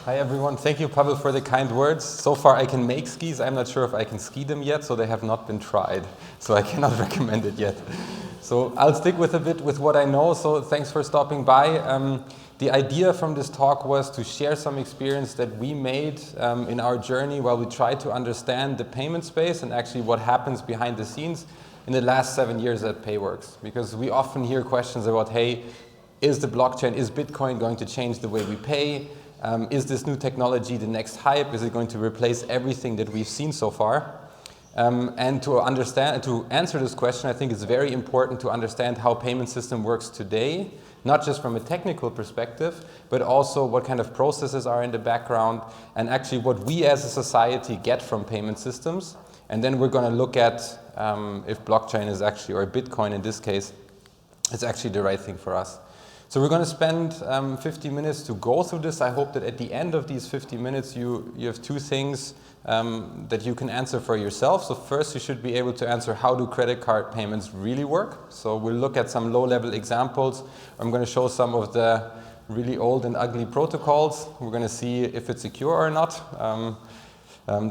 Hi everyone, thank you Pavel for the kind words. So far I can make skis, I'm not sure if I can ski them yet, so they have not been tried. So I cannot recommend it yet. So I'll stick with a bit with what I know, so thanks for stopping by. The idea from this talk was to share some experience that we made in our journey while we tried to understand the payment space and actually what happens behind the scenes in the last 7 years at Payworks. Because we often hear questions about, hey, is the blockchain, is Bitcoin going to change the way we pay? Is this new technology the next hype? Is it going to replace everything that we've seen so far? And to answer this question, I think it's very important to understand how payment system works today, not just from a technical perspective, but also what kind of processes are in the background, and actually what we as a society get from payment systems. And then we're going to look at if blockchain is actually, or Bitcoin in this case, is actually the right thing for us. So we're going to spend 50 minutes to go through this. I hope that at the end of these 50 minutes you have two things that you can answer for yourself. So first you should be able to answer, how do credit card payments really work? So we'll look at some low-level examples. I'm going to show some of the really old and ugly protocols. We're going to see if it's secure or not.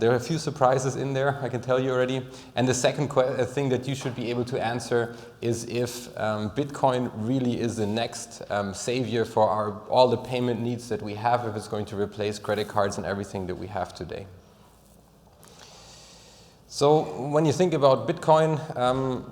There are a few surprises in there, I can tell you already. And the second thing that you should be able to answer is if Bitcoin really is the next savior for all the payment needs that we have, if it's going to replace credit cards and everything that we have today. So when you think about Bitcoin,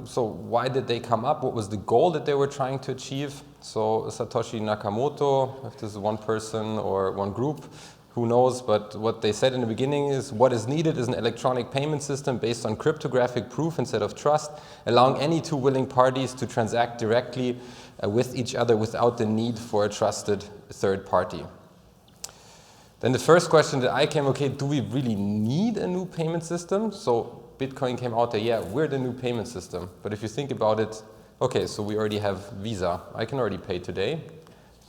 so why did they come up? What was the goal that they were trying to achieve? So Satoshi Nakamoto, if this is one person or one group, who knows, but what they said in the beginning is what is needed is an electronic payment system based on cryptographic proof instead of trust, allowing any two willing parties to transact directly with each other without the need for a trusted third party. Then the first question that I came, okay, do we really need a new payment system? So Bitcoin came out there, yeah, we're the new payment system. But if you think about it, okay, so we already have Visa. I can already pay today.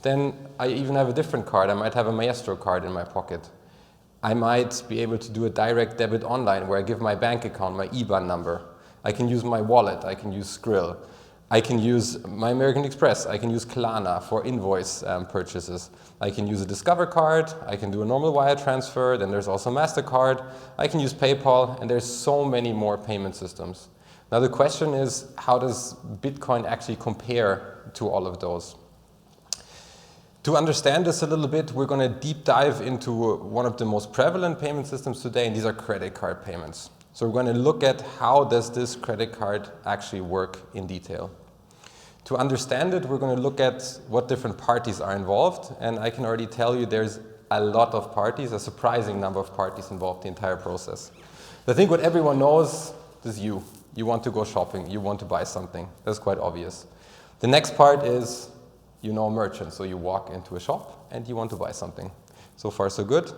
Then I even have a different card. I might have a Maestro card in my pocket. I might be able to do a direct debit online where I give my bank account, my IBAN number. I can use my wallet. I can use Skrill. I can use my American Express. I can use Klarna for invoice purchases. I can use a Discover card. I can do a normal wire transfer. Then there's also MasterCard. I can use PayPal. And there's so many more payment systems. Now the question is, how does Bitcoin actually compare to all of those? To understand this a little bit, we're going to deep dive into one of the most prevalent payment systems today, and these are credit card payments. So we're going to look at how does this credit card actually work in detail. To understand it, we're going to look at what different parties are involved, and I can already tell you there's a lot of parties, a surprising number of parties involved in the entire process. I think what everyone knows is you. You want to go shopping, you want to buy something. That's quite obvious. The next part is, you know, a merchant, so you walk into a shop and you want to buy something. So far, so good.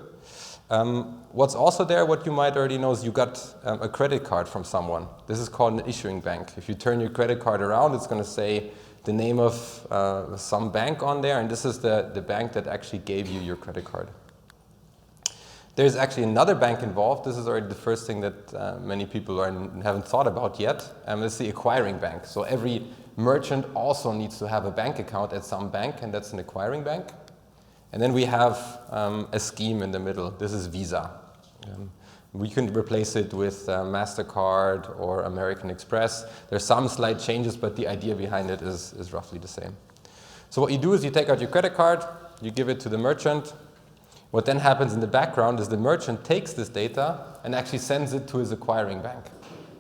What's also there, what you might already know, is you got a credit card from someone. This is called an issuing bank. If you turn your credit card around, it's going to say the name of some bank on there, and this is the bank that actually gave you your credit card. There's actually another bank involved. This is already the first thing that many people haven't thought about yet. It's the acquiring bank. So every merchant also needs to have a bank account at some bank, and that's an acquiring bank. And then we have a scheme in the middle. This is Visa. We can replace it with MasterCard or American Express. There's some slight changes, but the idea behind it is roughly the same. So what you do is you take out your credit card, you give it to the merchant. What then happens in the background is the merchant takes this data and actually sends it to his acquiring bank.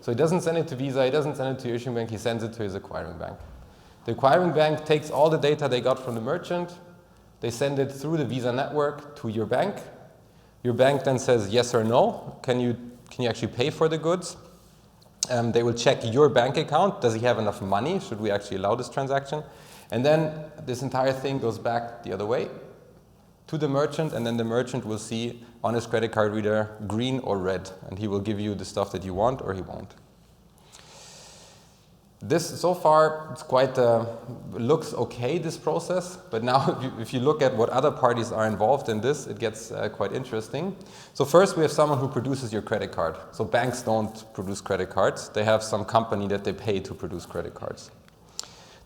So he doesn't send it to Visa, he doesn't send it to your issuing bank, he sends it to his acquiring bank. The acquiring bank takes all the data they got from the merchant, they send it through the Visa network to your bank. Your bank then says yes or no, can you actually pay for the goods? They will check your bank account, does he have enough money, should we actually allow this transaction? And then this entire thing goes back the other way to the merchant, and then the merchant will see on his credit card reader green or red, and he will give you the stuff that you want or he won't. This, so far, it's quite, looks okay, this process, but now if you look at what other parties are involved in this, it gets quite interesting. So first we have someone who produces your credit card. So banks don't produce credit cards, they have some company that they pay to produce credit cards.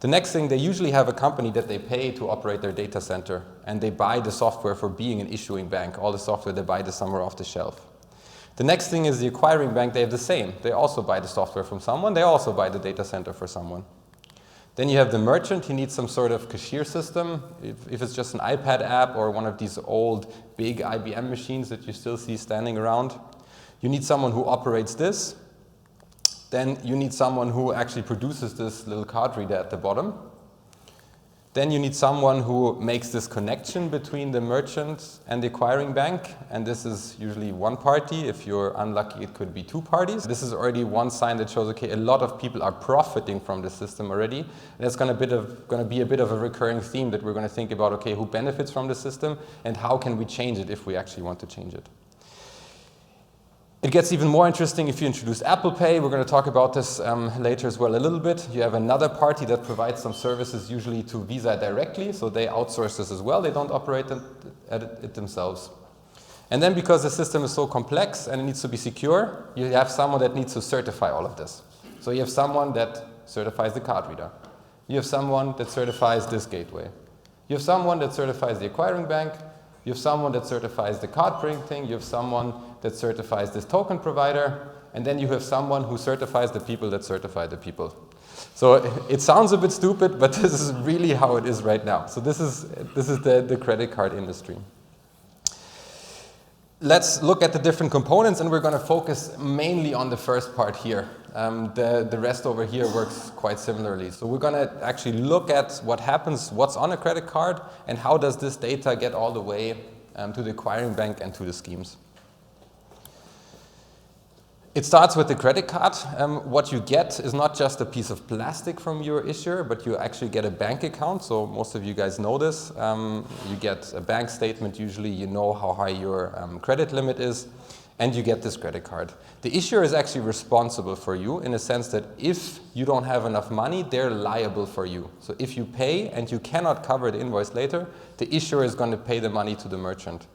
The next thing, they usually have a company that they pay to operate their data center, and they buy the software for being an issuing bank. All the software, they buy this somewhere off the shelf. The next thing is the acquiring bank. They have the same. They also buy the software from someone. They also buy the data center for someone. Then you have the merchant. He needs some sort of cashier system. If it's just an iPad app or one of these old big IBM machines that you still see standing around, you need someone who operates this. Then you need someone who actually produces this little card reader at the bottom. Then you need someone who makes this connection between the merchant and the acquiring bank. And this is usually one party. If you're unlucky, it could be two parties. This is already one sign that shows, okay, a lot of people are profiting from the system already. And that's going to be a bit of a recurring theme that we're going to think about, okay, who benefits from the system and how can we change it if we actually want to change it. It gets even more interesting if you introduce Apple Pay. We're going to talk about this later as well a little bit. You have another party that provides some services usually to Visa directly, so they outsource this as well. They don't operate it themselves. And then because the system is so complex and it needs to be secure, you have someone that needs to certify all of this. So you have someone that certifies the card reader. You have someone that certifies this gateway. You have someone that certifies the acquiring bank. You have someone that certifies the card printing. You have someone that certifies this token provider. And then you have someone who certifies the people that certify the people. So it sounds a bit stupid, but this is really how it is right now. So this is the credit card industry. Let's look at the different components, and we're going to focus mainly on the first part here. The rest over here works quite similarly. So we're going to actually look at what happens, what's on a credit card, and how does this data get all the way to the acquiring bank and to the schemes. It starts with the credit card. What you get is not just a piece of plastic from your issuer, but you actually get a bank account. So most of you guys know this. You get a bank statement usually. You know how high your credit limit is, and you get this credit card. The issuer is actually responsible for you in a sense that if you don't have enough money, they're liable for you. So if you pay and you cannot cover the invoice later, the issuer is going to pay the money to the merchant.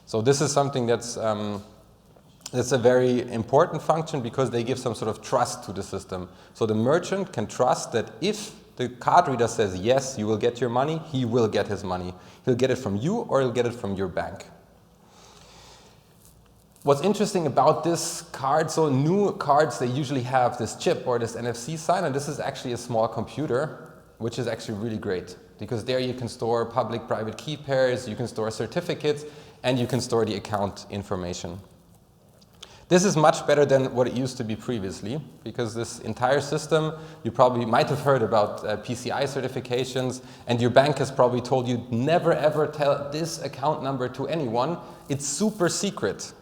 So this is something that's a very important function because they give some sort of trust to the system. So the merchant can trust that if the card reader says, yes, you will get your money, he will get his money. He'll get it from you or he'll get it from your bank. What's interesting about this card, so new cards, they usually have this chip or this NFC sign, and this is actually a small computer, which is actually really great because there you can store public-private key pairs, you can store certificates, and you can store the account information. This is much better than what it used to be previously because this entire system, you probably might have heard about PCI certifications, and your bank has probably told you never ever tell this account number to anyone. It's super secret.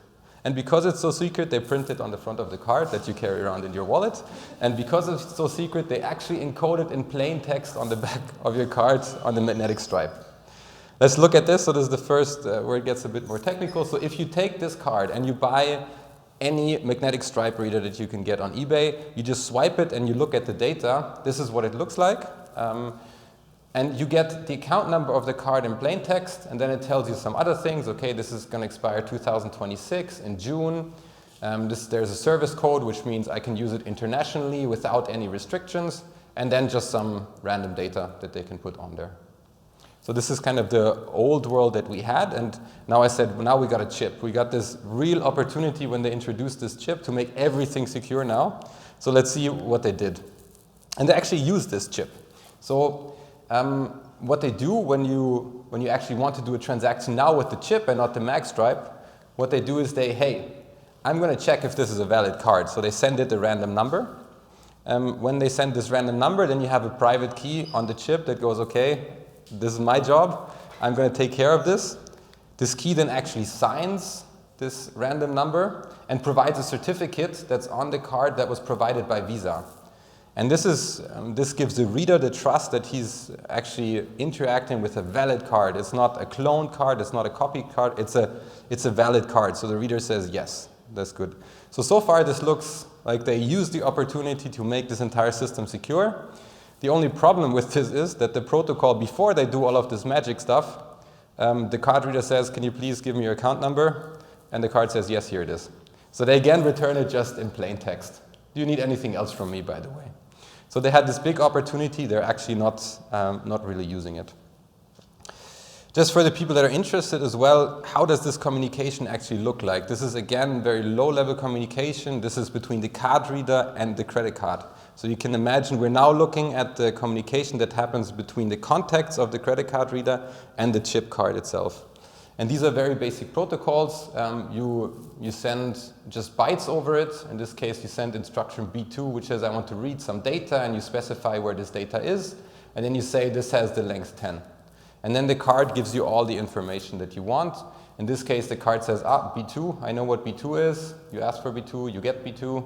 And because it's so secret, they print it on the front of the card that you carry around in your wallet. And because it's so secret, they actually encode it in plain text on the back of your card on the magnetic stripe. Let's look at this. So this is the first where it gets a bit more technical. So if you take this card and you buy any magnetic stripe reader that you can get on eBay, you just swipe it and you look at the data. This is what it looks like. And you get the account number of the card in plain text, and then it tells you some other things. Okay, this is going to expire 2026 in June. There's a service code, which means I can use it internationally without any restrictions, and then just some random data that they can put on there. So this is kind of the old world that we had, and now I said, now we got a chip. We got this real opportunity when they introduced this chip to make everything secure now. So let's see what they did. And they actually use this chip. So what they do when you actually want to do a transaction now with the chip and not the mag stripe, what they do is hey, I'm going to check if this is a valid card. So they send it a random number. When they send this random number, then you have a private key on the chip that goes, okay, this is my job. I'm going to take care of this. This key then actually signs this random number and provides a certificate that's on the card that was provided by Visa. And this gives the reader the trust that he's actually interacting with a valid card. It's not a cloned card, it's not a copied card, it's a valid card. So the reader says, yes, that's good. So far this looks like they used the opportunity to make this entire system secure. The only problem with this is that the protocol, before they do all of this magic stuff, the card reader says, can you please give me your account number? And the card says, yes, here it is. So they again return it just in plain text. Do you need anything else from me, by the way? So they had this big opportunity. They're actually not really using it. Just for the people that are interested as well, how does this communication actually look like? This is, again, very low-level communication. This is between the card reader and the credit card. So you can imagine we're now looking at the communication that happens between the contacts of the credit card reader and the chip card itself. And these are very basic protocols. You send just bytes over it. In this case, you send instruction B2, which says I want to read some data, and you specify where this data is. And then you say this has the length 10. And then the card gives you all the information that you want. In this case, the card says, B2, I know what B2 is. You ask for B2, you get B2.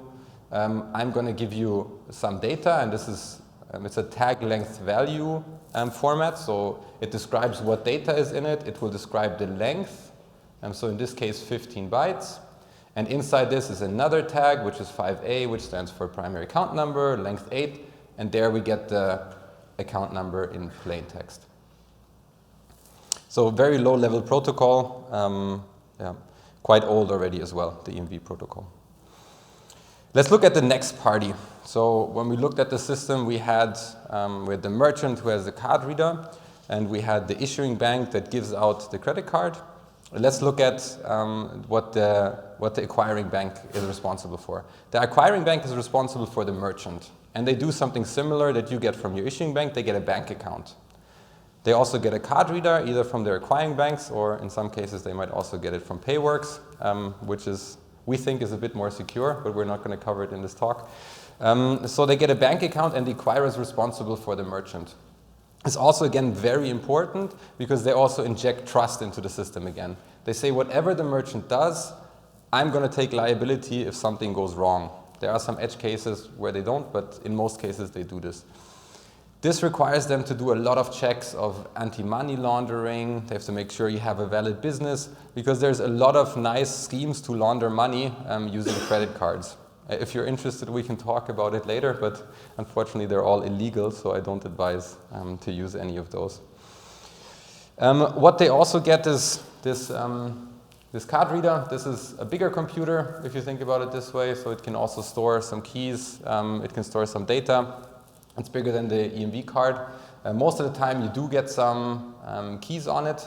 I'm going to give you some data, and this is it's a tag length value format. So it describes what data is in it. It will describe the length. So in this case, 15 bytes. And inside this is another tag, which is 5A, which stands for primary account number, length 8. And there we get the account number in plain text. So very low-level protocol, quite old already as well, the EMV protocol. Let's look at the next party. So when we looked at the system, we had the merchant who has the card reader, and we had the issuing bank that gives out the credit card. Let's look at what the acquiring bank is responsible for. The acquiring bank is responsible for the merchant, and they do something similar that you get from your issuing bank. They get a bank account. They also get a card reader, either from their acquiring banks, or in some cases they might also get it from Payworks, which we think is a bit more secure, but we're not going to cover it in this talk. So they get a bank account, and the acquirer is responsible for the merchant. It's also, again, very important because they also inject trust into the system again. They say whatever the merchant does, I'm going to take liability if something goes wrong. There are some edge cases where they don't, but in most cases they do this. This requires them to do a lot of checks of anti-money laundering. They have to make sure you have a valid business because there's a lot of nice schemes to launder money using credit cards. If you're interested, we can talk about it later, but unfortunately they're all illegal, so I don't advise to use any of those. What they also get is this card reader. This is a bigger computer, if you think about it this way, so it can also store some keys, it can store some data. It's bigger than the EMV card. Most of the time you do get some keys on it,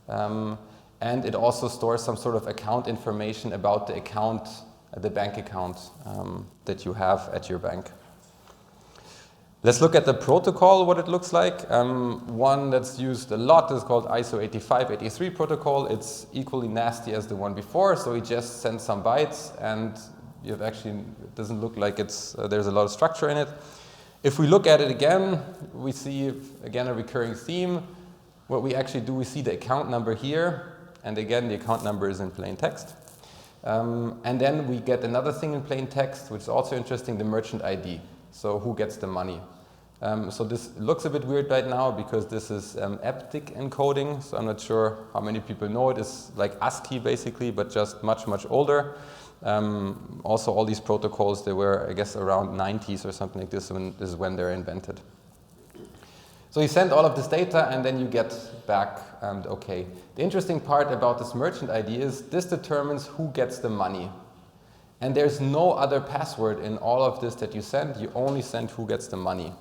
and it also stores some sort of account information about the account, the bank account that you have at your bank. Let's look at the protocol, what it looks like. One that's used a lot is called ISO 8583 protocol. It's equally nasty as the one before, so we just send some bytes, and it doesn't look like there's a lot of structure in it. If we look at it again, we see, again, a recurring theme. What we actually do, we see the account number here, and again, the account number is in plain text. And then we get another thing in plain text, which is also interesting, the merchant ID. So who gets the money? So this looks a bit weird right now because this is EBCDIC encoding, so I'm not sure how many people know it. It's like ASCII basically, but just much, much older. Also, all these protocols, they were, I guess, around 90s or something like this when they're invented. So you send all of this data, and then you get back OK. The interesting part about this merchant ID is this determines who gets the money. And there's no other password in all of this that you send. You only send who gets the money.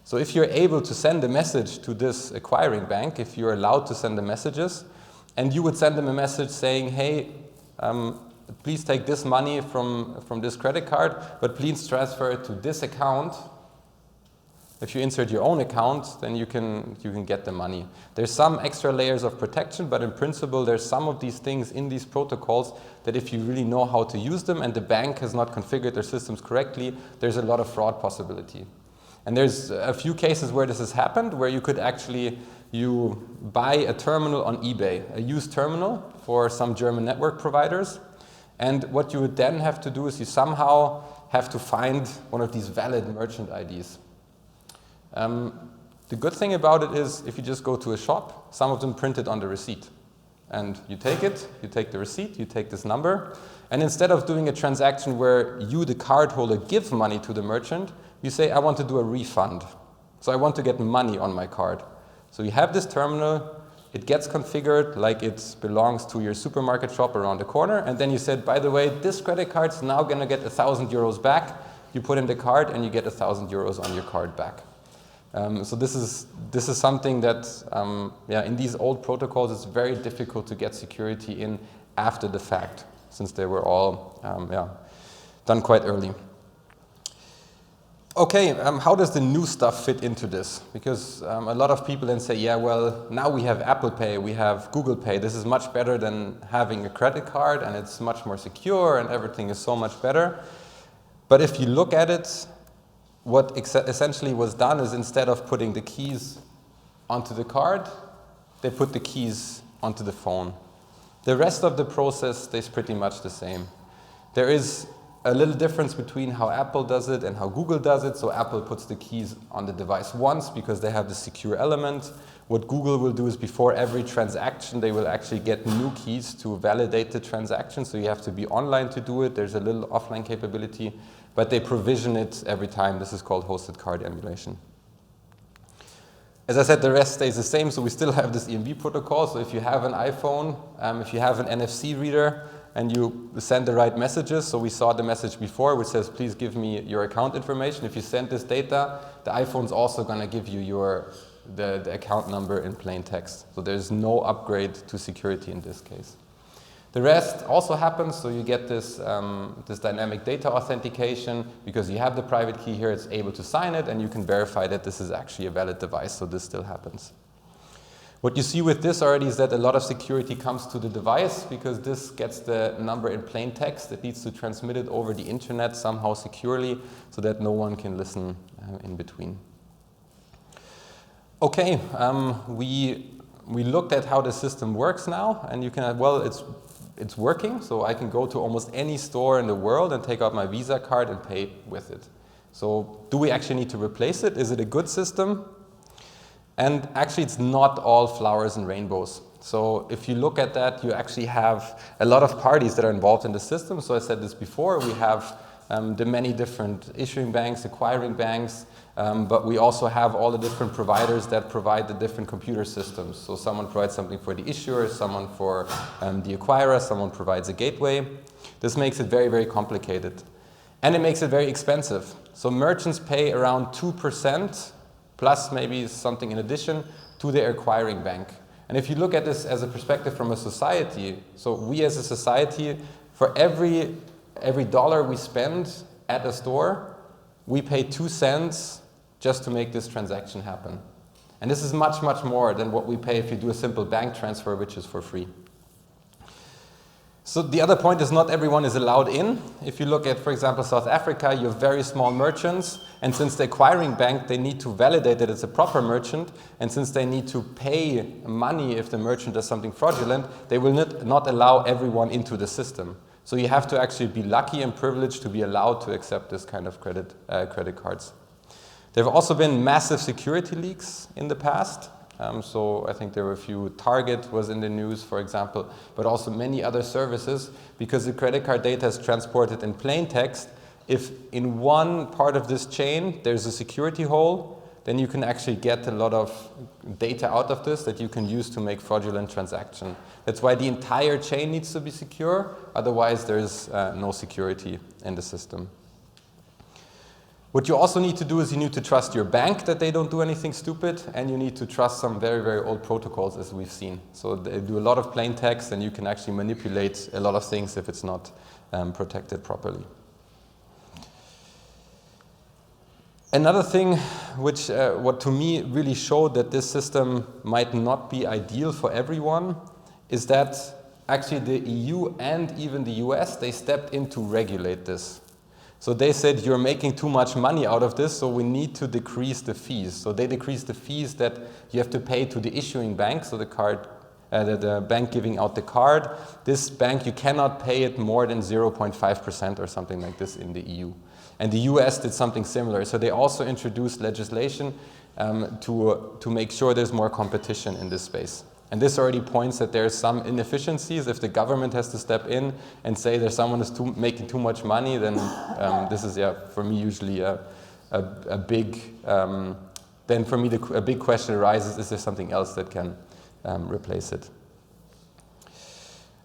So if you're able to send a message to this acquiring bank, if you're allowed to send the messages, and you would send them a message saying, hey, please take this money from this credit card, but please transfer it to this account. If you insert your own account, then you can get the money. There's some extra layers of protection, but in principle, there's some of these things in these protocols that if you really know how to use them and the bank has not configured their systems correctly, there's a lot of fraud possibility. And there's a few cases where this has happened, where you could actually buy a terminal on eBay, a used terminal for some German network providers. And what you would then have to do is you somehow have to find one of these valid merchant IDs. The good thing about it is if you just go to a shop, some of them print it on the receipt. And you take it, you take the receipt, you take this number, and instead of doing a transaction where you, the cardholder, give money to the merchant, you say, I want to do a refund. So I want to get money on my card. So you have this terminal, it gets configured like it belongs to your supermarket shop around the corner, and then you said, by the way, this credit card's now going to get 1,000 euros back. you put in the card and you get 1,000 euros on your card back. So this is something that, in these old protocols, it's very difficult to get security in after the fact, since they were all done quite early. Okay, how does the new stuff fit into this? Because a lot of people then say, yeah, well, now we have Apple Pay, we have Google Pay. This is much better than having a credit card, and it's much more secure, and everything is so much better. But if you look at it, what essentially was done is instead of putting the keys onto the card, they put the keys onto the phone. The rest of the process stays pretty much the same. There is a little difference between how Apple does it and how Google does it. So Apple puts the keys on the device once because they have the secure element. What Google will do is before every transaction, they will actually get new keys to validate the transaction. So you have to be online to do it. There's a little offline capability, but they provision it every time. This is called hosted card emulation. As I said, the rest stays the same. So we still have this EMV protocol. So if you have an iPhone, if you have an NFC reader, and you send the right messages, so we saw the message before which says, please give me your account information. If you send this data, the iPhone's also going to give you the account number in plain text. So there's no upgrade to security in this case. The rest also happens, so you get this, this dynamic data authentication. Because you have the private key here, it's able to sign it, and you can verify that this is actually a valid device, so this still happens. What you see with this already is that a lot of security comes to the device because this gets the number in plain text. It needs to transmit it over the internet somehow securely so that no one can listen in between. Okay, we looked at how the system works now, and you can, well, it's working. So I can go to almost any store in the world and take out my Visa card and pay with it. So do we actually need to replace it? Is it a good system? And actually, it's not all flowers and rainbows. So if you look at that, you actually have a lot of parties that are involved in the system. So I said this before, we have the many different issuing banks, acquiring banks, but we also have all the different providers that provide the different computer systems. So someone provides something for the issuer, someone for the acquirer, someone provides a gateway. This makes it very, very complicated. And it makes it very expensive. So merchants pay around 2%, plus maybe something in addition, to their acquiring bank. And if you look at this as a perspective from a society, so we as a society, for every dollar we spend at a store, we pay 2 cents just to make this transaction happen. And this is much, much more than what we pay if you do a simple bank transfer, which is for free. So the other point is not everyone is allowed in. If you look at, for example, South Africa, you have very small merchants, and since the acquiring bank, they need to validate that it's a proper merchant, and since they need to pay money if the merchant does something fraudulent, they will not allow everyone into the system. So you have to actually be lucky and privileged to be allowed to accept this kind of credit cards. There have also been massive security leaks in the past. So I think there were a few. Target was in the news, for example, but also many other services, because the credit card data is transported in plain text. If in one part of this chain there's a security hole, then you can actually get a lot of data out of this that you can use to make fraudulent transactions. That's why the entire chain needs to be secure, otherwise there's no security in the system. What you also need to do is you need to trust your bank that they don't do anything stupid, and you need to trust some very, very old protocols, as we've seen. So they do a lot of plain text, and you can actually manipulate a lot of things if it's not protected properly. Another thing which what to me really showed that this system might not be ideal for everyone is that actually the EU and even the US, they stepped in to regulate this. So they said, you're making too much money out of this, so we need to decrease the fees. So they decreased the fees that you have to pay to the issuing bank, so the bank giving out the card. This bank, you cannot pay it more than 0.5% or something like this in the EU. And the US did something similar. So they also introduced legislation to make sure there's more competition in this space. And this already points that there's some inefficiencies. If the government has to step in and say there's someone who's making too much money, then this is, for me, usually a big, then for me a big question arises, is there something else that can replace it?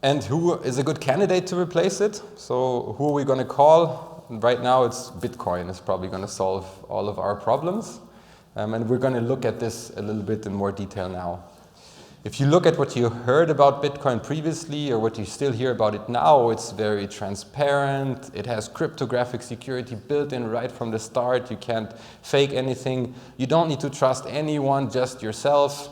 And who is a good candidate to replace it? So who are we going to call? Right now it's Bitcoin is probably going to solve all of our problems. And we're going to look at this a little bit in more detail now. If you look at what you heard about Bitcoin previously or what you still hear about it now, it's very transparent. It has cryptographic security built in right from the start. You can't fake anything. You don't need to trust anyone, just yourself.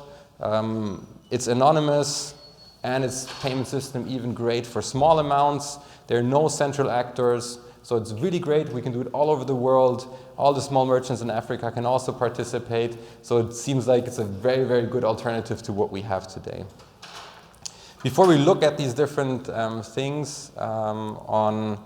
It's anonymous, and its payment system even great for small amounts. There are no central actors. So it's really great. We can do it all over the world. All the small merchants in Africa can also participate. So it seems like it's a very, very good alternative to what we have today. Before we look at these different things on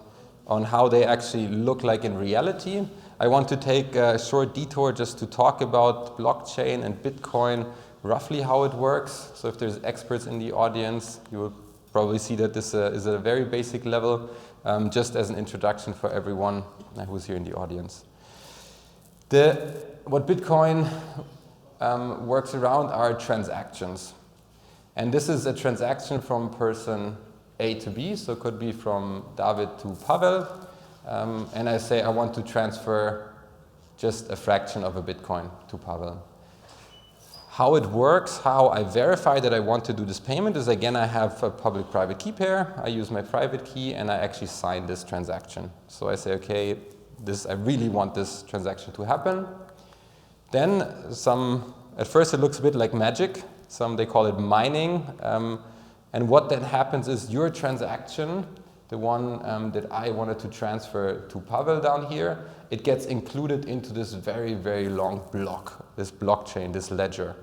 how they actually look like in reality, I want to take a short detour just to talk about blockchain and Bitcoin, roughly how it works. So if there's experts in the audience, you will probably see that this is at a very basic level. Just as an introduction for everyone who's here in the audience. What Bitcoin works around are transactions. And this is a transaction from person A to B, so it could be from David to Pavel. And I say I want to transfer just a fraction of a Bitcoin to Pavel. How it works, how I verify that I want to do this payment is, again, I have a public-private key pair. I use my private key, and I actually sign this transaction. So I say, okay, I really want this transaction to happen. Then at first it looks a bit like magic. They call it mining. And what then happens is your transaction, the one that I wanted to transfer to Pavel down here, it gets included into this very, very long block, this blockchain, this ledger.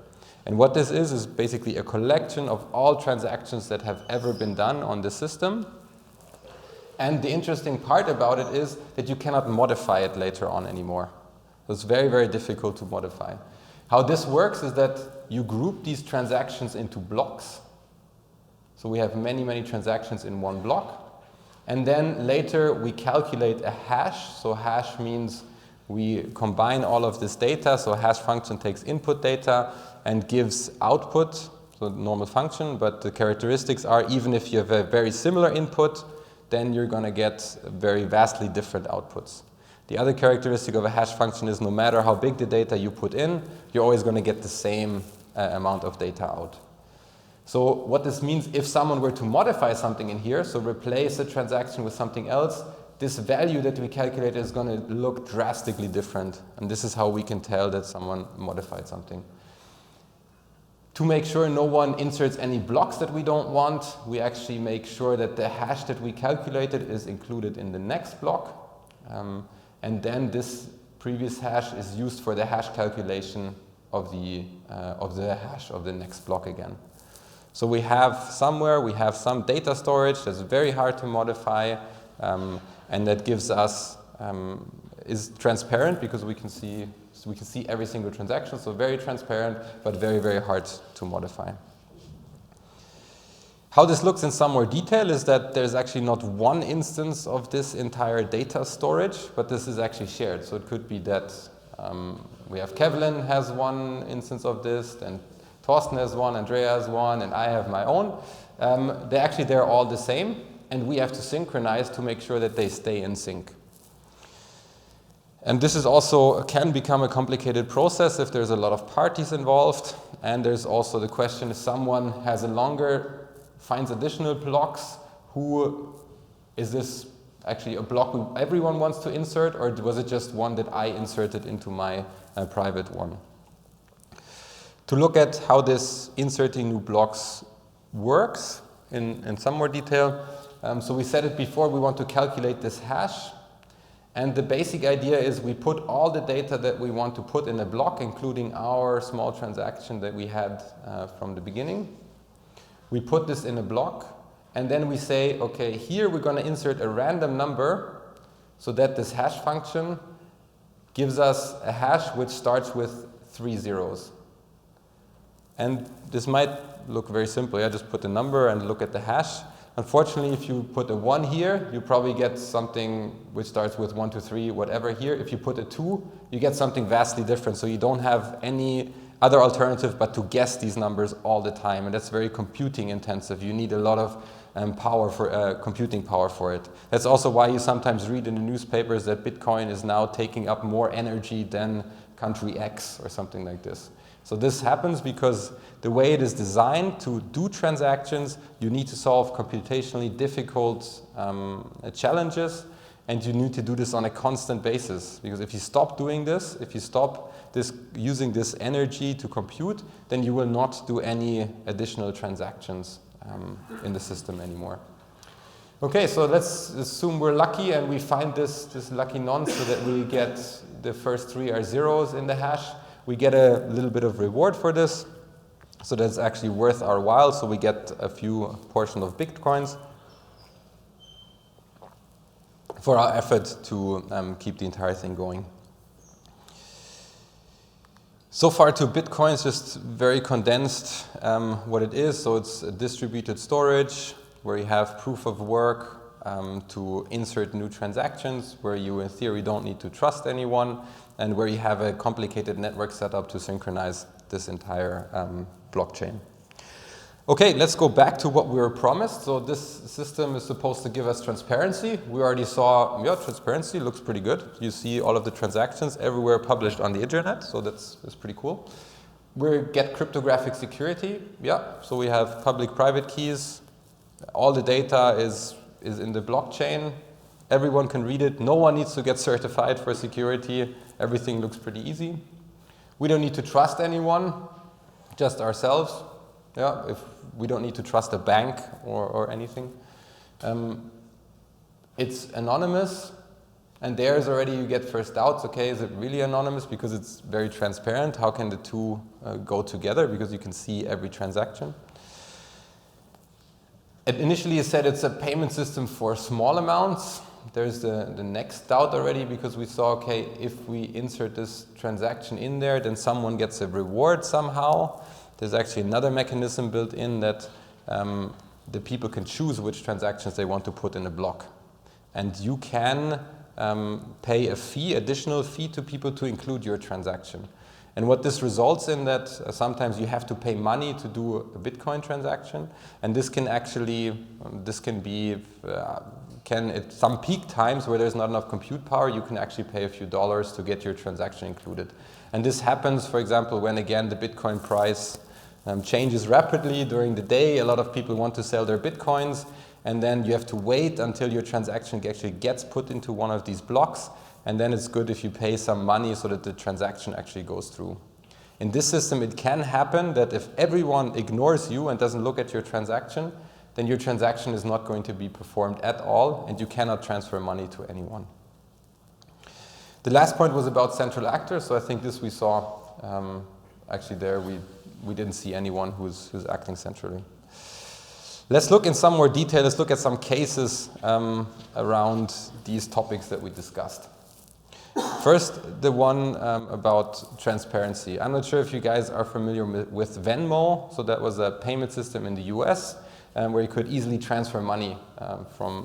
And what this is basically a collection of all transactions that have ever been done on the system. And the interesting part about it is that you cannot modify it later on anymore. So it's very, very difficult to modify. How this works is that you group these transactions into blocks. So we have many, many transactions in one block. And then later we calculate a hash. So hash means we combine all of this data. So a hash function takes input data and gives output, so normal function. But the characteristics are, even if you have a very similar input, then you're going to get very vastly different outputs. The other characteristic of a hash function is no matter how big the data you put in, you're always going to get the same amount of data out. So what this means, if someone were to modify something in here, so replace a transaction with something else, this value that we calculate is going to look drastically different. And this is how we can tell that someone modified something. To make sure no one inserts any blocks that we don't want, we actually make sure that the hash that we calculated is included in the next block. And then this previous hash is used for the hash calculation of the hash of the next block again. So we have some data storage that's very hard to modify, and that gives us, is transparent because we can see every single transaction, so very transparent, but very, very hard to modify. How this looks in some more detail is that there's actually not one instance of this entire data storage, but this is actually shared. So it could be that we have Kevlin has one instance of this, then Thorsten has one, Andrea has one, and I have my own. They're all the same, and we have to synchronize to make sure that they stay in sync. And this is also can become a complicated process if there's a lot of parties involved. And there's also the question, if someone has finds additional blocks, is this actually a block everyone wants to insert, or was it just one that I inserted into my private one? To look at how this inserting new blocks works in some more detail. So we said it before, we want to calculate this hash. And the basic idea is we put all the data that we want to put in a block, including our small transaction that we had from the beginning. We put this in a block, and then we say, okay, here we're going to insert a random number so that this hash function gives us a hash which starts with 3 zeros. And this might look very simple. I just put a number and look at the hash. Unfortunately, if you put a 1 here, you probably get something which starts with 1, 2, 3, whatever here. If you put a 2, you get something vastly different. So you don't have any other alternative but to guess these numbers all the time, and that's very computing intensive. You need a lot of power for computing power for it. That's also why you sometimes read in the newspapers that Bitcoin is now taking up more energy than country X or something like this. So this happens because the way it is designed to do transactions, you need to solve computationally difficult challenges, and you need to do this on a constant basis. Because if you stop doing this, if you stop using this energy to compute, then you will not do any additional transactions in the system anymore. Okay, so let's assume we're lucky and we find this lucky nonce so that we get the first 3 are zeros in the hash. We get a little bit of reward for this, so that's actually worth our while. So we get a few portion of Bitcoins for our effort to keep the entire thing going. So far to Bitcoins, just very condensed what it is. So it's a distributed storage where you have proof of work to insert new transactions, where you in theory don't need to trust anyone, and where you have a complicated network setup to synchronize this entire blockchain. Okay, let's go back to what we were promised. So this system is supposed to give us transparency. We already saw, yeah, transparency looks pretty good. You see all of the transactions everywhere published on the internet, so that's pretty cool. We get cryptographic security, yeah. So we have public-private keys. All the data is in the blockchain. Everyone can read it. No one needs to get certified for security. Everything looks pretty easy. We don't need to trust anyone, just ourselves. Yeah, if we don't need to trust a bank or anything. It's anonymous, and there's already you get first doubts. Okay, is it really anonymous? Because it's very transparent. How can the two go together? Because you can see every transaction. Initially, you said it's a payment system for small amounts. There's the next doubt already, because we saw, okay, if we insert this transaction in there, then someone gets a reward somehow. There's actually another mechanism built in that the people can choose which transactions they want to put in a block. And you can pay a fee, additional fee to people to include your transaction. And what this results in that sometimes you have to pay money to do a Bitcoin transaction. And this can actually, at some peak times where there's not enough compute power, you can actually pay a few dollars to get your transaction included. And this happens, for example, when again the Bitcoin price changes rapidly during the day. A lot of people want to sell their Bitcoins, and then you have to wait until your transaction actually gets put into one of these blocks. And then it's good if you pay some money so that the transaction actually goes through. In this system, it can happen that if everyone ignores you and doesn't look at your transaction, then your transaction is not going to be performed at all, and you cannot transfer money to anyone. The last point was about central actors. So I think this we saw, actually there we didn't see anyone who's acting centrally. Let's look in some more detail. Let's look at some cases around these topics that we discussed. First, the one about transparency. I'm not sure if you guys are familiar with Venmo. So that was a payment system in the US where you could easily transfer money from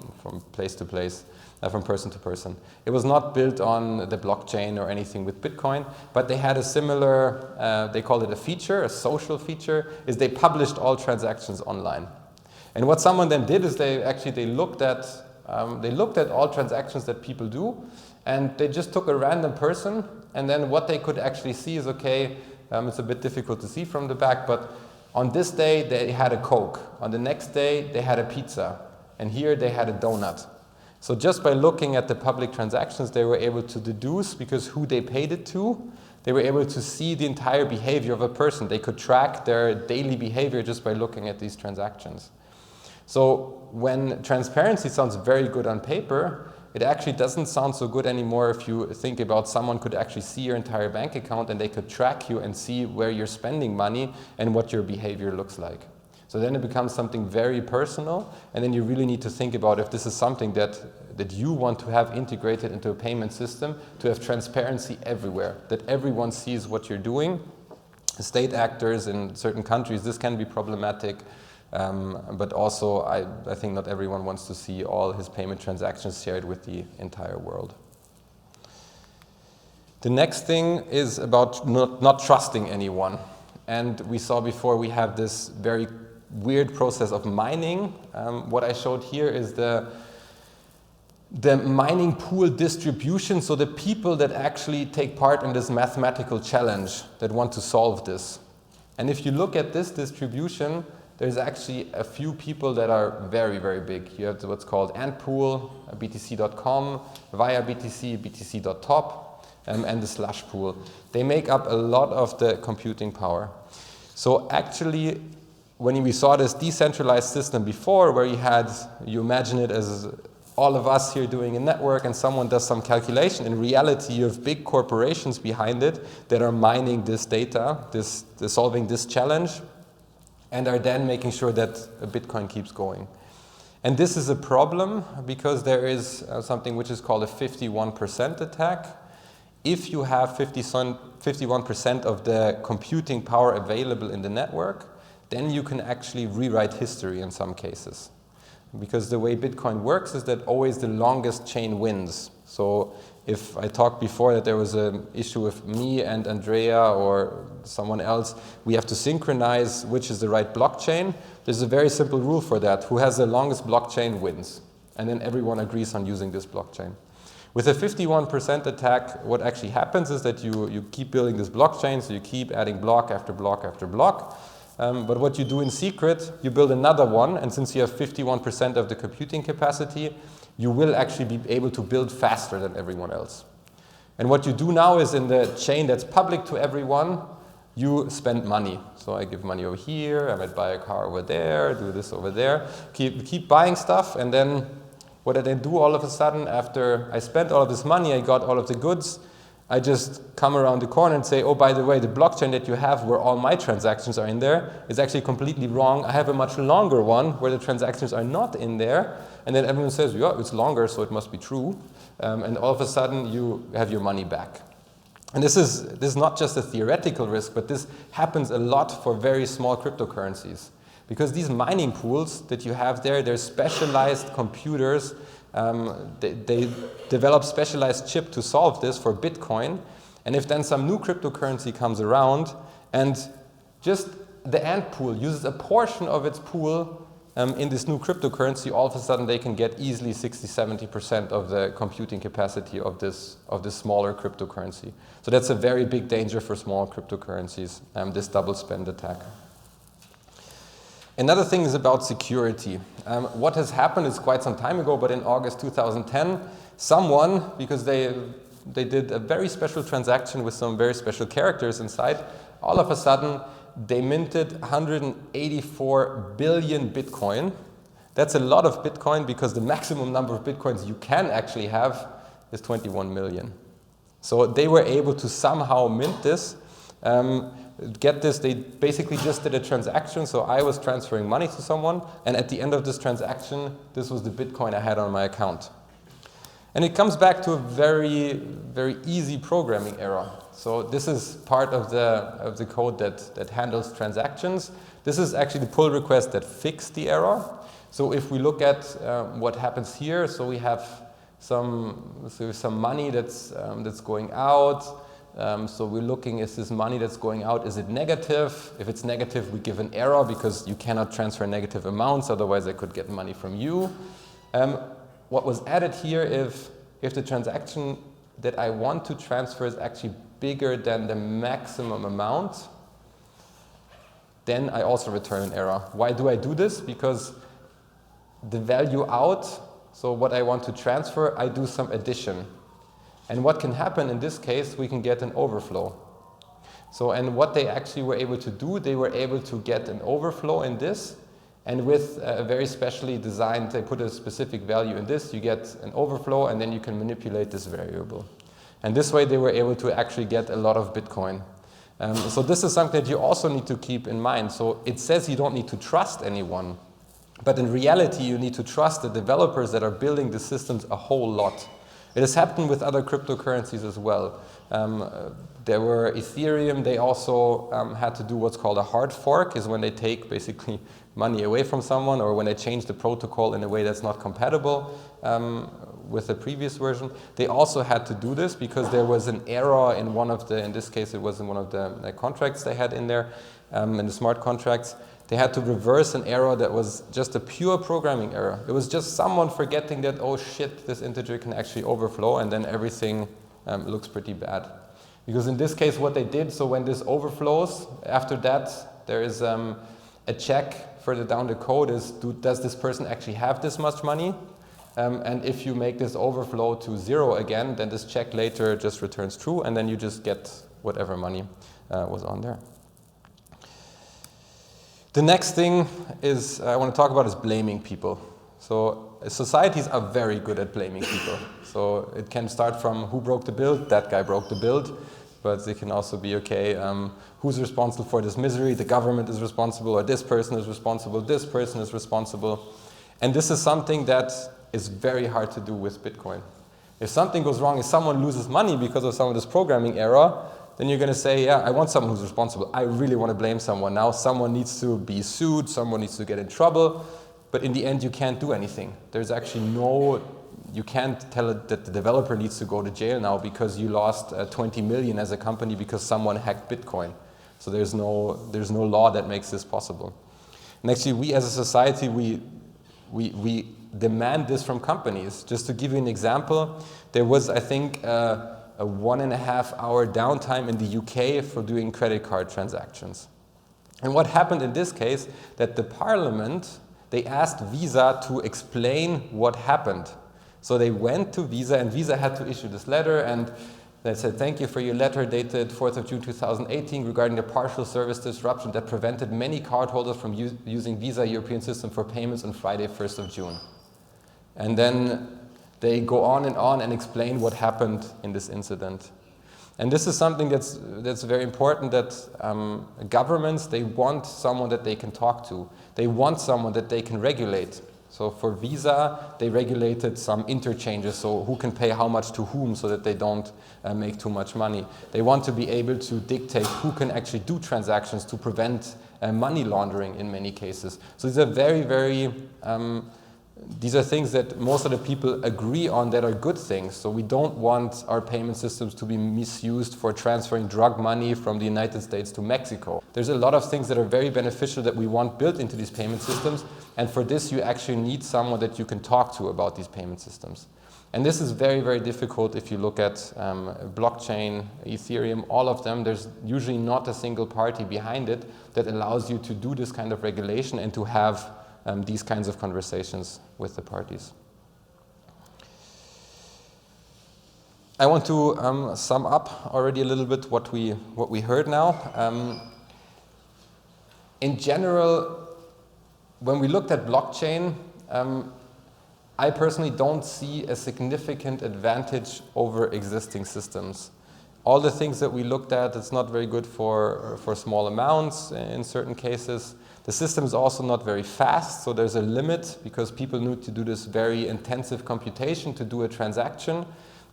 place to place, from person to person. It was not built on the blockchain or anything with Bitcoin, but they had a similar, they called it a feature, a social feature, is they published all transactions online. And what someone then did is they looked at all transactions that people do, and they just took a random person, and then what they could actually see is, okay, it's a bit difficult to see from the back, but on this day they had a Coke, on the next day they had a pizza, and here they had a donut. So just by looking at the public transactions, they were able to deduce, because who they paid it to, they were able to see the entire behavior of a person. They could track their daily behavior just by looking at these transactions. So when transparency sounds very good on paper, it actually doesn't sound so good anymore if you think about someone could actually see your entire bank account and they could track you and see where you're spending money and what your behavior looks like. So then it becomes something very personal, and then you really need to think about if this is something that you want to have integrated into a payment system, to have transparency everywhere, that everyone sees what you're doing. State actors in certain countries, this can be problematic. But also, I think not everyone wants to see all his payment transactions shared with the entire world. The next thing is about not trusting anyone. And we saw before we have this very weird process of mining. What I showed here is the mining pool distribution, so the people that actually take part in this mathematical challenge that want to solve this. And if you look at this distribution, there's actually a few people that are very, very big. You have what's called ant pool, btc.com, via BTC, btc.top, and the slush pool. They make up a lot of the computing power. So actually, when we saw this decentralized system before, where you imagine it as all of us here doing a network and someone does some calculation, in reality you have big corporations behind it that are mining this data, solving this challenge, and are then making sure that Bitcoin keeps going. And this is a problem because there is something which is called a 51% attack. If you have 51% of the computing power available in the network, then you can actually rewrite history in some cases. Because the way Bitcoin works is that always the longest chain wins. So if I talked before that there was an issue with me and Andrea or someone else, we have to synchronize which is the right blockchain. There's a very simple rule for that. Who has the longest blockchain wins. And then everyone agrees on using this blockchain. With a 51% attack, what actually happens is that you keep building this blockchain, so you keep adding block after block after block. But what you do in secret, you build another one, and since you have 51% of the computing capacity, you will actually be able to build faster than everyone else. And what you do now is in the chain that's public to everyone, you spend money. So I give money over here, I might buy a car over there, do this over there, keep buying stuff, and then what did I do all of a sudden after I spent all of this money, I got all of the goods, I just come around the corner and say, oh, by the way, the blockchain that you have where all my transactions are in there is actually completely wrong. I have a much longer one where the transactions are not in there. And then everyone says, yeah, it's longer, so it must be true. And all of a sudden, you have your money back. And this is not just a theoretical risk, but this happens a lot for very small cryptocurrencies. Because these mining pools that you have there, they're specialized computers. They develop specialized chip to solve this for Bitcoin. And if then some new cryptocurrency comes around and just the ant pool uses a portion of its pool in this new cryptocurrency, all of a sudden they can get easily 60–70% of the computing capacity of this smaller cryptocurrency. So that's a very big danger for small cryptocurrencies, this double spend attack. Another thing is about security. What has happened is quite some time ago, but in August 2010, someone, because they did a very special transaction with some very special characters inside, all of a sudden they minted 184 billion Bitcoin. That's a lot of Bitcoin because the maximum number of Bitcoins you can actually have is 21 million. So they were able to somehow mint this. Get this, they basically just did a transaction, so I was transferring money to someone, and at the end of this transaction, this was the Bitcoin I had on my account. And it comes back to a very, very easy programming error. So this is part of the code that handles transactions. This is actually the pull request that fixed the error. So if we look at what happens here, so we have some money that's going out. So we're looking, is this money that's going out, is it negative? If it's negative, we give an error because you cannot transfer negative amounts, otherwise I could get money from you. What was added here, if the transaction that I want to transfer is actually bigger than the maximum amount, then I also return an error. Why do I do this? Because the value out, so what I want to transfer, I do some addition. And what can happen in this case, we can get an overflow. So, and what they actually were able to do, they were able to get an overflow in this, and with a very specially designed, they put a specific value in this, you get an overflow, and then you can manipulate this variable. And this way they were able to actually get a lot of Bitcoin. So this is something that you also need to keep in mind. So it says you don't need to trust anyone, but in reality you need to trust the developers that are building the systems a whole lot. It has happened with other cryptocurrencies as well. There were Ethereum, they also had to do what's called a hard fork, is when they take basically money away from someone or when they change the protocol in a way that's not compatible with the previous version. They also had to do this because there was an error in one of the, in this case it was in one of the contracts they had in there, in the smart contracts. They had to reverse an error that was just a pure programming error. It was just someone forgetting that, oh shit, this integer can actually overflow, and then everything looks pretty bad. Because in this case what they did, so when this overflows, after that there is a check further down the code is, does this person actually have this much money? And if you make this overflow to 0 again, then this check later just returns true, and then you just get whatever money was on there. The next thing is I want to talk about is blaming people. So societies are very good at blaming people. So it can start from who broke the build, that guy broke the build, but it can also be, okay, who's responsible for this misery? The government is responsible, or this person is responsible, this person is responsible. And this is something that is very hard to do with Bitcoin. If something goes wrong, if someone loses money because of some of this programming error, then you're going to say, yeah, I want someone who's responsible. I really want to blame someone. Now someone needs to be sued, someone needs to get in trouble, but in the end you can't do anything. There's actually you can't tell it that the developer needs to go to jail now because you lost 20 million as a company because someone hacked Bitcoin. So there's no law that makes this possible. And actually we as a society, we demand this from companies. Just to give you an example, there was, I think, a 1.5 hour downtime in the UK for doing credit card transactions. And what happened in this case, that the parliament, they asked Visa to explain what happened. So they went to Visa, and Visa had to issue this letter, and they said, thank you for your letter dated 4th of June 2018 regarding the partial service disruption that prevented many cardholders from using Visa European system for payments on Friday, 1st of June. And then they go on and explain what happened in this incident. And this is something that's very important, that governments, they want someone that they can talk to. They want someone that they can regulate. So for Visa, they regulated some interchanges, so who can pay how much to whom so that they don't make too much money. They want to be able to dictate who can actually do transactions to prevent money laundering in many cases. So these are very these are things that most of the people agree on that are good things. So we don't want our payment systems to be misused for transferring drug money from the United States to Mexico. There's a lot of things that are very beneficial that we want built into these payment systems. And for this, you actually need someone that you can talk to about these payment systems. And this is very difficult if you look at blockchain, Ethereum, all of them. There's usually not a single party behind it that allows you to do this kind of regulation and to have these kinds of conversations with the parties. I want to sum up already a little bit what we heard now. In general, when we looked at blockchain, I personally don't see a significant advantage over existing systems. All the things that we looked at, it's not very good for small amounts in certain cases. The system is also not very fast, so there's a limit because people need to do this very intensive computation to do a transaction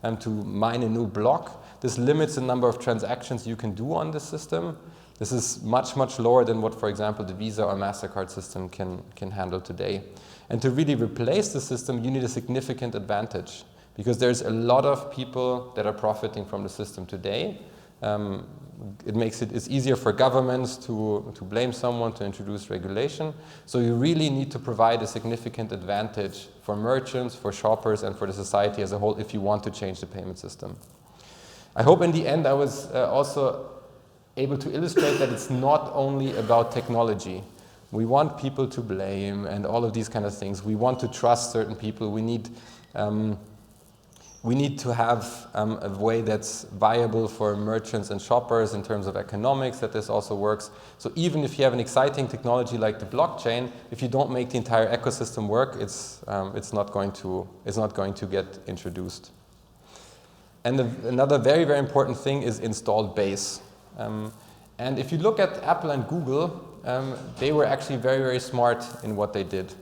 and to mine a new block. This limits the number of transactions you can do on the system. This is much lower than what, for example, the Visa or MasterCard system can handle today. And to really replace the system, you need a significant advantage because there's a lot of people that are profiting from the system today. It's easier for governments to blame someone, to introduce regulation. So you really need to provide a significant advantage for merchants, for shoppers, and for the society as a whole if you want to change the payment system. I hope in the end I was also able to illustrate that it's not only about technology. We want people to blame and all of these kind of things. We want to trust certain people. We need to have a way that's viable for merchants and shoppers in terms of economics, that this also works. So even if you have an exciting technology like the blockchain, if you don't make the entire ecosystem work, it's not going to get introduced. And another very important thing is installed base. And if you look at Apple and Google, they were actually very smart in what they did.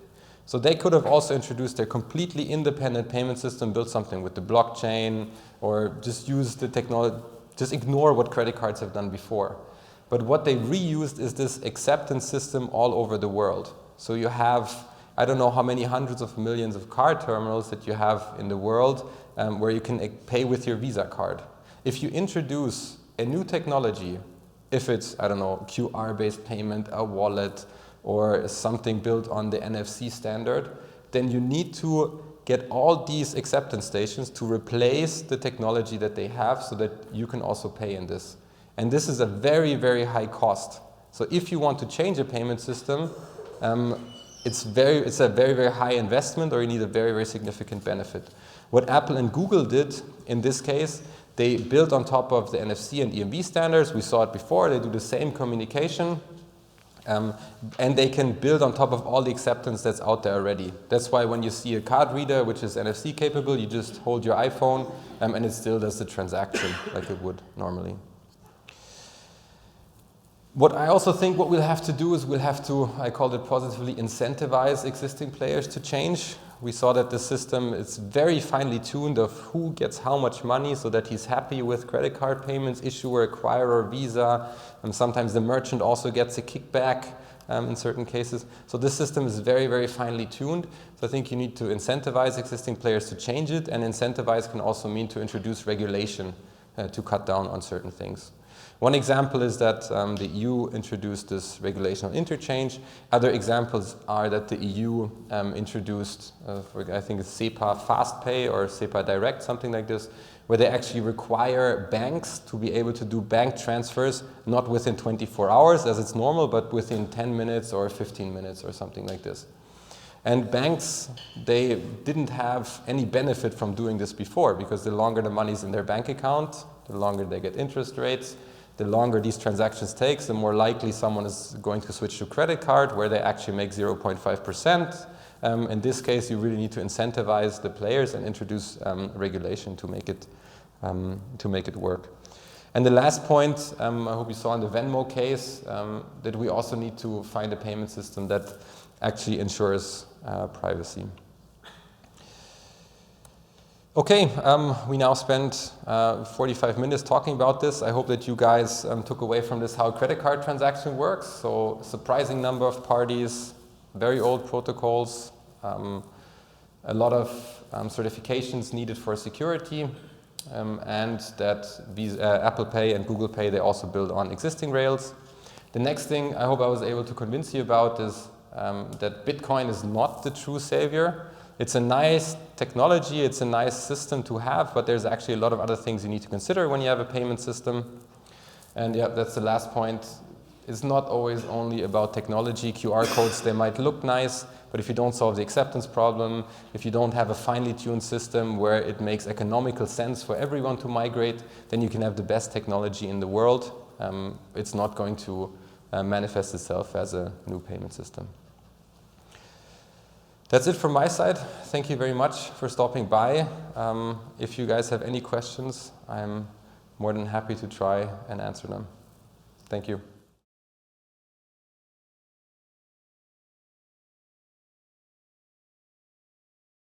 So they could have also introduced their completely independent payment system, built something with the blockchain, or just use the technology, just ignore what credit cards have done before. But what they reused is this acceptance system all over the world. So you have I don't know how many hundreds of millions of card terminals that you have in the world where you can pay with your Visa card. If you introduce a new technology, if it's, I don't know, QR-based payment, a wallet, or something built on the NFC standard, then you need to get all these acceptance stations to replace the technology that they have so that you can also pay in this. And this is a very, very high cost. So if you want to change a payment system, it's a very, very high investment, or you need a very, very significant benefit. What Apple and Google did in this case, they built on top of the NFC and EMV standards. We saw it before. They do the same communication. And they can build on top of all the acceptance that's out there already. That's why when you see a card reader which is NFC capable, you just hold your iPhone and it still does the transaction like it would normally. What I also think what we'll have to do is we'll have to, I called it positively, incentivize existing players to change. We saw that the system is very finely tuned of who gets how much money so that he's happy with credit card payments, issuer, acquirer, Visa, and sometimes the merchant also gets a kickback in certain cases. So this system is very, very finely tuned. So I think you need to incentivize existing players to change it, and incentivize can also mean to introduce regulation to cut down on certain things. One example is that the EU introduced this regulation on interchange. Other examples are that the EU introduced, I think it's SEPA Fast Pay or SEPA Direct, something like this, where they actually require banks to be able to do bank transfers not within 24 hours as it's normal, but within 10 minutes or 15 minutes or something like this. And banks, they didn't have any benefit from doing this before, because the longer the money's in their bank account, the longer they get interest rates. The longer these transactions take, the more likely someone is going to switch to credit card, where they actually make 0.5%. In this case, you really need to incentivize the players and introduce regulation to make it work. And the last point, I hope you saw in the Venmo case, that we also need to find a payment system that actually ensures privacy. Okay, we now spent 45 minutes talking about this. I hope that you guys took away from this how a credit card transaction works. So surprising number of parties, very old protocols, a lot of certifications needed for security, and that Apple Pay and Google Pay, they also build on existing rails. The next thing I hope I was able to convince you about is that Bitcoin is not the true savior. It's a nice technology, it's a nice system to have, but there's actually a lot of other things you need to consider when you have a payment system. And yeah, that's the last point. It's not always only about technology. QR codes, they might look nice, but if you don't solve the acceptance problem, if you don't have a finely tuned system where it makes economical sense for everyone to migrate, then you can have the best technology in the world. It's not going to manifest itself as a new payment system. That's it from my side. Thank you very much for stopping by. If you guys have any questions, I'm more than happy to try and answer them. Thank you.